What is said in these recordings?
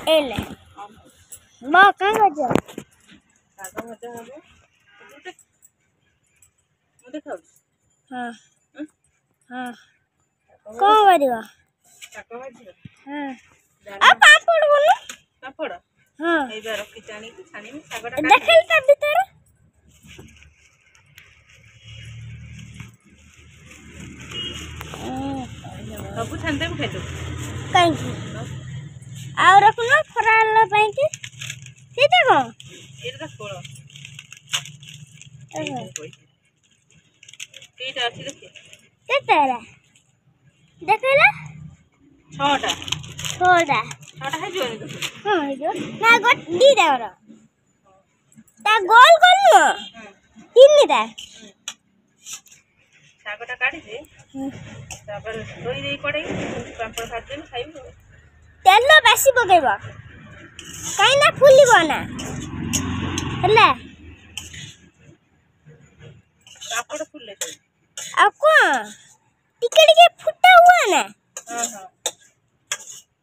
एले बा का गज शाग भजा हम देखा हां हां को करवा शाग भाजी हां आ पापड़ बोलो पापड़ हां ए बार रखी छाणी शागटा देखल का भीतर सब छानते हम खाइदो कहीं आ रखना फराल पाई के सीधे को एटा खोल केटा अछि देखि केतेरा देखला 6टा छोड़ा 6टा है जोनी तो हां जो ना गोट दी देवर ता गोल करनु तीनटा शागटा काढी दे तापर धोई देई पड़े पापड़ भाज दे खाइबो तेल बेसी पकेबो काई ना फुलिबो ना हला पापड़ फुले तो आ को टिके फुटा हुआ ना हां हां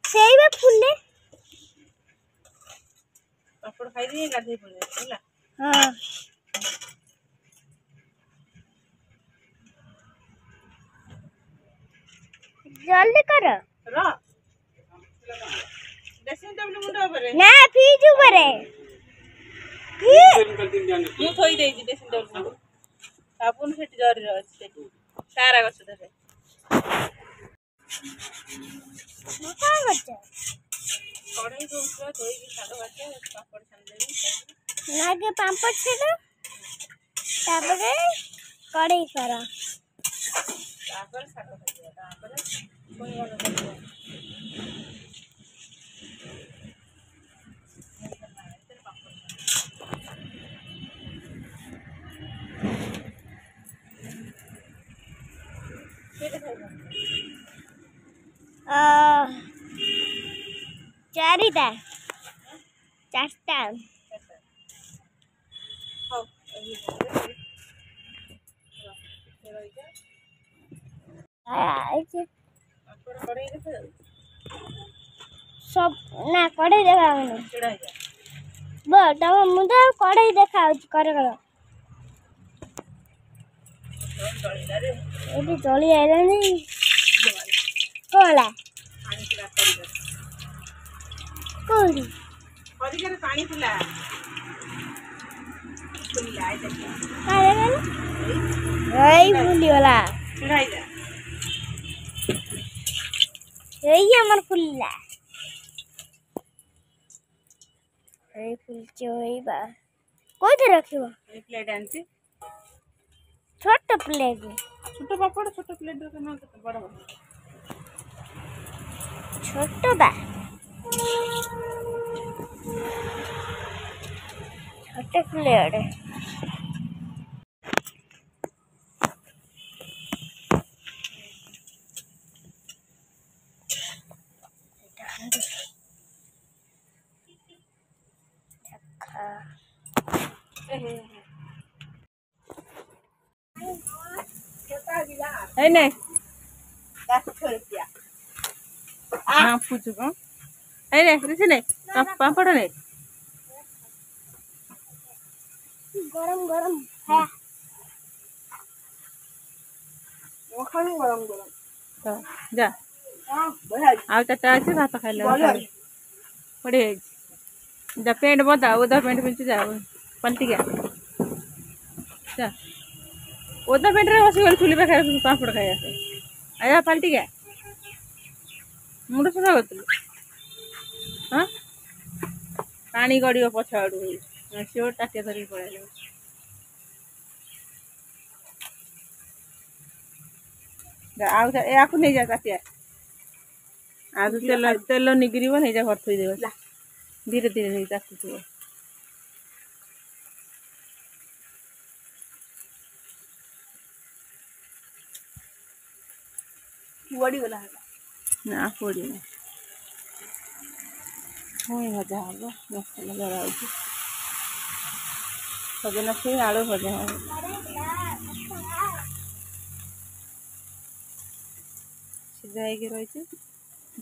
सेई में फुले पापड़ खाई दिए गाधे पड़े होला हां जल्दी करो रो ड्रेसिंग टेबल मुंडा परे ना फ्रिज ऊपर है मु थोई देई ड्रेसिंग टेबल साबुन सेट जरी रो अछि सारा गछ धरे का बच्चा कढ़ाई धोउछो धोई के शाग भाजे पापड़ छान देबी नागे पापड़ छेड़ो तापरे कढ़ाई करो तापर शाग भाजे तापर कोई वाला करबो केते खाइबो चारिटा चारटा हां पापड़ कढ़ाई देखा सब ना कढ़ाई देखा चिड़ा जा बो तम मुझे कढ़ाई देखा कर रे ये जली आइलानी कोला पानी चिड़ा कर कोली कदी करे पानी पिला फुली आइ देखि आई फुली वाला चिड़ाई जा यही हमर फुल्ला ए फुल चोई बा कोई दे रखिबो ए प्लेट आनसी छोट प्लेट छोट पापड़ छोट प्लेट रे ना बड़ बड़ छोट बा छोट प्लेट है नहीं 10 रुपया हाँ पूछो कौन है नहीं रिसी नहीं पापड़ नहीं गरम गरम है वो खाने गरम गरम तो जा आ चाचा अच्छे भात खाइले पड़े जा पेंट बता उधर पेंट पिंच जा पलटी गया जा उधर पेंट रे बस गल चुली पे खाए पापड़ खाए आया पलटी गया मुंड सफा करतलु हाँ पानी गड़ियो पछ आड़ू सिओ टाटिया धरी पड़े आउ या नहीं जा टाटिया आज तेल तेल निगरी नहीं जा घर थी देव धीरे धीरे नहीं ताकू वड़ी वाला ना पड़ी ना पुणी भजा हम मसला जरा सजना छुई आलू भजा हम सीधा रही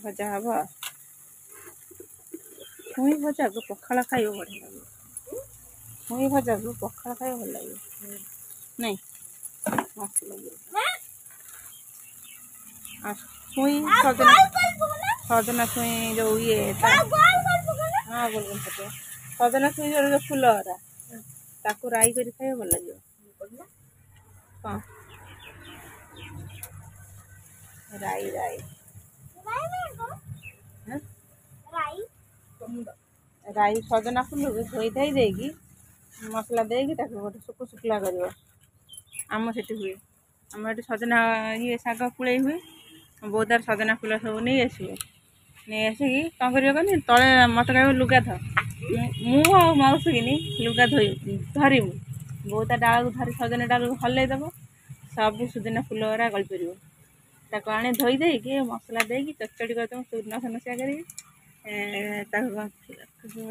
भजा हम ଛୁଇଁ ଭଜାକୁ ପଖାଳ ଖାଇବ ବଢ଼ିଆ ଲାଗିବ। ଛୁଇଁ ଭଜାକୁ ପଖାଳ ଖାଇବ ଭଲ ଲାଗିବ ନାଇଁ ମସ୍ତ ଲାଗିବ। ଛୁଇଁ ସଜନା ଛୁଇଁ ଯେଉଁ ଇଏ ହଁ ଗୋଲ ଗୋଲ ପକେଇବ। ସଜନା ଛୁଇଁ ଯେଉଁ ଫୁଲ ଗୁରା ତାକୁ ରାଇ କରି ଖାଇବ ଭଲ ଲାଗିବ। ହଁ ରାଇ ରାଇ ରାଇ ସଜନା ଫୁଲକୁ ଧୋଇ ଧାଇ ଦେଇକି ମସଲା ଦେଇକି ତାକୁ ଗୋଟେ ଶୁଖିଲା କରିବ। ଆମ ସେଠି ହୁଏ, ଆମ ଏଠି ସଜନା ଇଏ ଶାଗ ପୁଳେଇ ହୁଏ। ବୋଉ ତାର ସଜନା ଫୁଲ ସବୁ ନେଇ ଆସିବ, ନେଇ ଆସିକି କ'ଣ କରିବ କହନି, ତଳେ ମୋତେ କହିବ ଲୁଗା ଧ, ମୁଁ ଆଉ ମାଉସୀ କିନି ଲୁଗା ଧରିବୁ। ବୋଉ ତା ଡାଳକୁ ଧରି ସଜନା ଡାଳକୁ ହଲେଇ ଦେବ, ସବୁ ସୁଜନା ଫୁଲ ଗୁରା ଗଳି ପଡ଼ିବ। ତାକୁ ଆଣି ଧୋଇ ଦେଇକି ମସଲା ଦେଇକି ଚଟଚଡ଼ି କରିଦେବ ନସିଆ କରିକି। ତାକୁ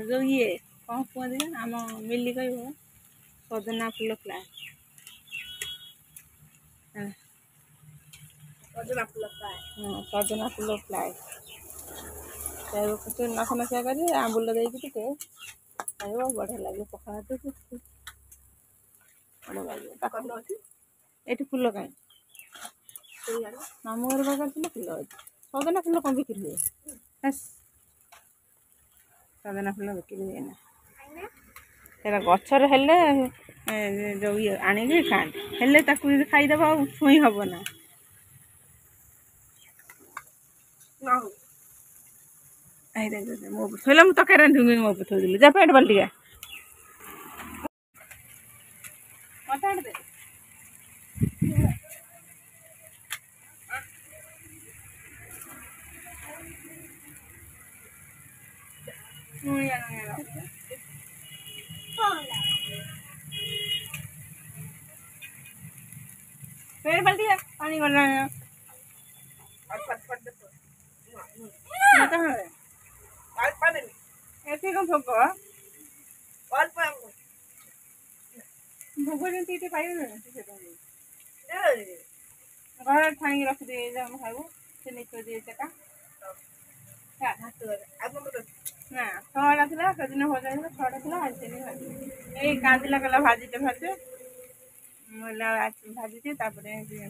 ଯେଉଁ ଇଏ କ'ଣ କୁହନ୍ତି ନା, ଆମ ମିଲି କହିବ ସଜନା ଫୁଲ ଫ୍ରାଏ। ସଜନା ଫୁଲ ଫ୍ରାଏ ତାକୁ ନସିଆ କରି ଆମ୍ବୁଲ ଦେଇକି ଟିକେ ଖାଇବ ବଢ଼ିଆ ଲାଗିବ। ପଖାଳ ବଢ଼ିଆ ଲାଗିବ। ଏଠି ଫୁଲ କାହିଁ ମାମୁଁ ଘର ପାଖରେ ଥିଲେ ଫୁଲ ଅଛି। ସଜନା ଫୁଲ କ'ଣ ବିକ୍ରି ହୁଏ? ସଜନା ଫୁଲ ବିକ୍ରି ହୁଏ ନା, ସେଟା ଗଛରେ ହେଲେ ଯେଉଁ ଇଏ ଆଣିକି ଖାଆନ୍ତି, ହେଲେ ତାକୁ ଯଦି ଖାଇଦେବ ଆଉ ଛୁଇଁ ହେବ ନା। ମୋ ଶୋଇଲା ମୁଁ ତରକାରୀ ରାନ୍ଧିବି, ମୋ ଉପରେ ଥୋଇଦେଲି। ଯା ପେଣ୍ଟ ବାଲ୍ଟିକା ମୋତେ ଆଣି ଦେ। ପେଣ୍ଟ ବାଲ୍ଟିକା ପାଣି ଗଲାଣି। ଏଠି କ'ଣ ଭୋଗ ଭୋଗ ଯେମିତି ଏଠି ପାଇବେ ଘରେ ଛାଣିକି ରଖିଦେଇ ଆମେ ଖାଇବୁ। ସେ ନେଇ ଦିଏ ସେଟା ନା 6ଟା ଥିଲା, ସେଦିନ ଭଜା ହେଇଥିଲା 6ଟା ଥିଲା। ଆଜି ଏଇ କାନ୍ଦିଲା କହିଲା ଭାଜିଟେ ଭାଜେ, ମୁଁ ହେଲା ଭାଜିଛି। ତାପରେ ଇଏ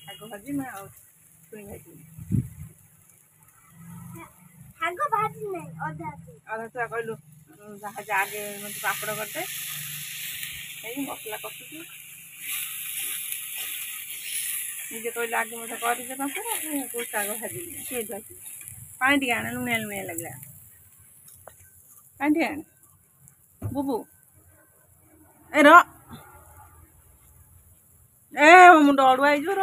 ଶାଗ ଭାଜିମି ଆଉ ଛୁଇଁ ଭାଜିମି। ଅଧା ଛୁଆ କହିଲୁ ଆଗେ ମୋତେ ପାମ୍ପଡ଼ କରିଦେ, ଏଇ ମସଲା କଷୁଛି। ନିଜେ କହିଲେ ଆଗେ ମୋତେ କରିଦେ ପାମ୍ପଡ଼, କେଉଁ ଶାଗ ଭାଜିବି କିଏ ଭାଜିବି। ପାଣି ଟିକେ ଆଣେ, ଲୁଣିଆ ଲୁଣିଆ ଲାଗିଲା। ପାଣି ଟିକେ ଆଣେ ବୁବୁ। ମୋ ମୁଣ୍ଡ ଅଡ଼ୁଆ ହେଇଯିବ।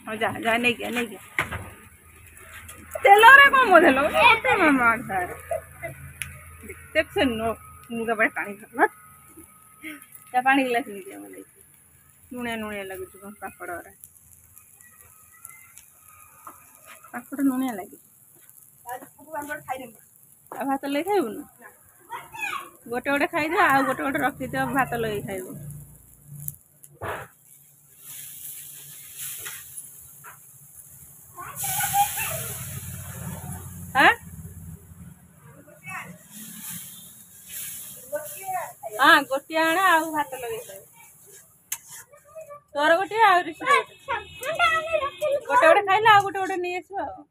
ହଉ ଯା ନେଇକି ତେଲରେ କ'ଣ ମୋ ତେଲ ଦେଖ ମୁଣ୍ଡ ପାଇଁ ପାଣି ତା ପାଣି ଗ୍ଲାସ୍ ନେଇକି ଲୁଣିଆ ଲାଗୁଛି କ'ଣ ପାମ୍ପଡ଼ ଗୁରା। ପାମ୍ପଡ଼ ଲୁଣିଆ ଲାଗେ। ଆଉ ଭାତ ଲଗେଇ ଖାଇବୁନି? ଗୋଟେ ଖାଇଦିଅ, ଆଉ ଗୋଟେ ରଖିଦିଅ, ଭାତ ଲଗେଇ ଖାଇବୁ। ହଁ ଗୋଟିଏ ଆଣେ, ଆଉ ଭାତ ଲଗେଇ ଖାଇବୁ। ତୋର ଗୋଟିଏ ଆଉ ଗୋଟେ ଖାଇଲେ ଆଉ ଗୋଟେ ନେଇ ଆସିବ ଆଉ।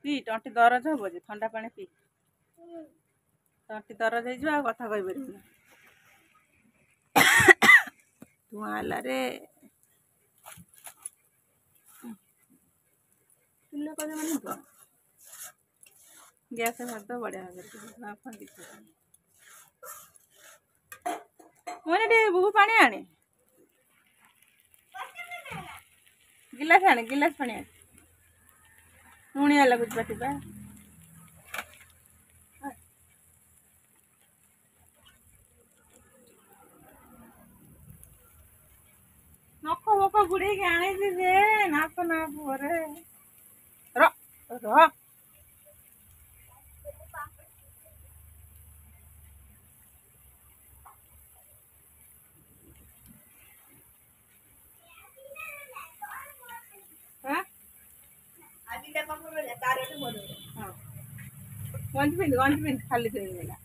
ପି, ତଣ୍ଟି ଦରଜ ହବ ଯେ, ଥଣ୍ଡା ପାଣି ପି। ତଣ୍ଟି ଦରଜ ହେଇଯିବ, ଆଉ କଥା କହିପାରିବୁନି। ଧୂଆଁ ହେଲାରେ ଗ୍ୟାସ୍ ଭାତ ବଢ଼ିଆ ମୁଁ ଟିକେ ବୁବୁ ପାଣି ଆଣେ, ଗିଲାସ ପାଣି ଆଣେ। ଲୁଣିଆ ଲାଗୁଛି ପାଟି ପା। ନଖ ଫକ ବୁଡେଇକି ଆଣିଛି ଯେ ନାକ ପରେ ର ହଁ ଗଞ୍ଜି ପିନ୍ଧ ଖାଲି ପିନ୍ଧିଲା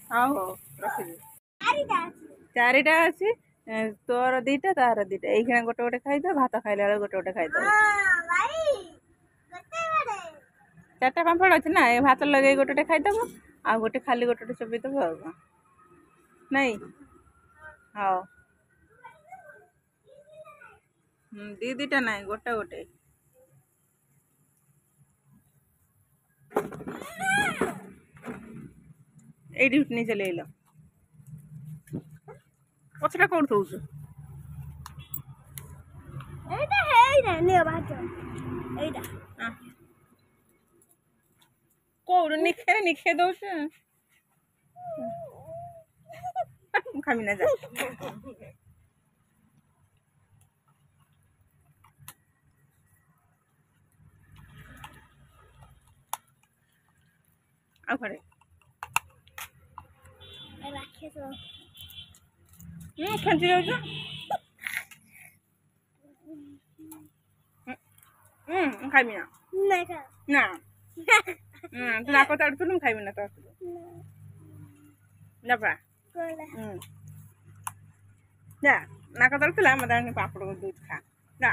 ହଉ ହଉ ରଖିବି ଚାରିଟା ଅଛି ତୋର ଦିଟା ତାର ଦିଟା ଏଇଖିଣା ଗୋଟେ ଗୋଟେ ଖାଇଦବ ଭାତ ଖାଇଲା ବେଳେ ଗୋଟେ ଗୋଟେ ଖାଇଦବ ଚାରିଟା ପାମ୍ପଡ଼ ଅଛି ନା ଏ ଭାତ ଲଗେଇ ଗୋଟେ ଗୋଟେ ଖାଇଦବ ଆଉ ଗୋଟେ ଖାଲି ଗୋଟେ ଗୋଟେ ଚୋବେଇ ଦବ ଆଉ କଣ ନାଇଁ ହଉ ଦିଟା ନାହିଁ ଗୋଟେ ଗୋଟେ এইটি নিচে লেইল পছটা কোଉଠି ଥଉଛୁ এইটা ହେଇଟା নিও ভাত এইটা କୋଉଠୁ ନିଖେ ଦଉଛୁ ମୁଁ ଖାଇବି ନା ଯା ଆଉ ଖଡେ রাখেছ ଖେଞ୍ଚି ଯାଉଛୁ ମୁଁ ଖାଇବି ନା না খা ନା ତୁ ନାକ ଚାଡୁଥିଲୁ ମୁଁ ଖାଇବି ନା ତୋ ଯା ଯା ନାକ ଚାଡୁଥିଲା ମତେ ପାମ୍ପଡ଼ ଦଉଛି ଖା ଯା